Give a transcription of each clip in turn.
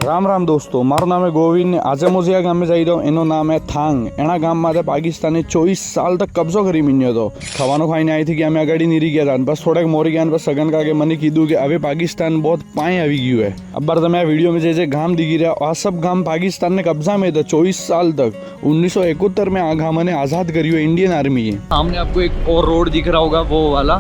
રામ રામ દોસ્તો, મારું નામ है ગોવિંદ ને આજે હું જે ગામે જઈ રહ્યો એનું નામ है થાંગ। એના ગામમાં પાકિસ્તાને 24 साल तक કબજો કરી મીન્યો હતો। ખાવાનું ખાઈને આવી હતી કે અમે આગળ નીરી ગયા હતા, બસ થોડેક મોરી ગયા બસ સગન કાકે મને કીધું કે હવે પાકિસ્તાન બહુ પાએ આવી ગયું है। અબ્બાર તમે આ વિડીયોમાં જે ગામ દીખી રહ્યા આ સબ ગામ પાकिस्तान ने कब्जा में था 24 साल तक। 1971 में आ गाम ने आज़ाद करी इंडियन आर्मी है। सामने आपको एक और रोड दिख रहा होगा वो वाला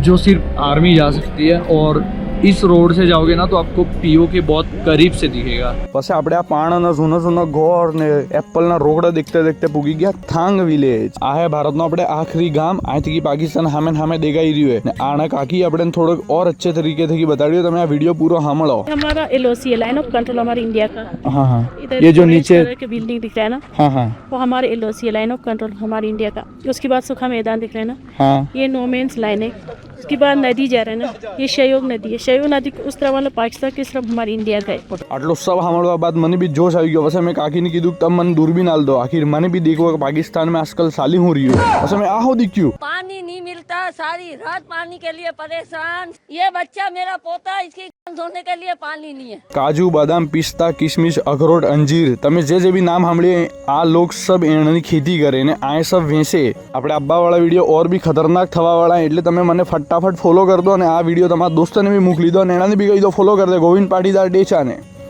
जो सिर्फ आर्मी जा सकती है, और इस रोड से जाओगे ना तो आपको पीओ के बहुत करीब से दिखेगा। પછી આપણે આ પાણાના જૂના જૂના ઘર ને એપલના રોકડા દેખતે દેખતે પૂગી ગયા થાંગ વિલેજ। આ હે ભારતનો આપણે આખરી ગામ। અહીંથી પાકિસ્તાન સામે સામે દેખાઈ રહ્યું है। આના કાકી આપણે થોડોક और अच्छे तरीके થી બતાડ્યું। તમે આ વિડિયો પૂરો સાંભળો। हमारा एलओसी है, लाइन ऑफ कंट्रोल हमारे इंडिया का। हाँ हाँ, इधर ये जो नीचे के बिल्डिंग दिख रहा है ना, हाँ हाँ, वो हमारे एलओसी है, लाइन ऑफ कंट्रोल हमारे इंडिया का। उसके बाद सूखा मैदान दिख रहा है ना, हाँ, ये नो मेंस लाइन है। उसके बाद नदी जा रहा है ना, ये सहयोग नदी है। सहयोग नदी उस तरफ वाला पाकिस्तान की तरफ हमारे इंडिया का है। આટલો સબ સાંભળવા બાદ મને બી જોશ આવી ગયો। પછી મેં કાકીને કીધું તમે મને દૂરબીન આલ દો, આખિર મને બી દેખવો કે પાकिस्तान में आजकल साली हो रही है। પછી મેં આહો દીખ્યું, पानी नहीं मिलता, सारी रात पानी के लिए परेशान। ये बच्चा मेरा पोता, इसकी धोने के लिए पानी नहीं है। काजू बादाम पिस्ता किशमिश अखरोट अंजीर તમે જે બી નામ સાંભળીએ આ લોક સબ એની ખેતી કરે ને આ સબ વેચે। આપણે અબ્બા વાળા વિડીયો ઓર બી ખતરનાક થવા વાળા, એટલે તમે મને ફટાફટ ફોલો કરી દો અને આ વિડીયો તમારા દોસ્તને બી મોકલી દો અને એનાને બી કહી દો ફોલો કરી દે ગોવિંદ પાટીદાર ડેચાને।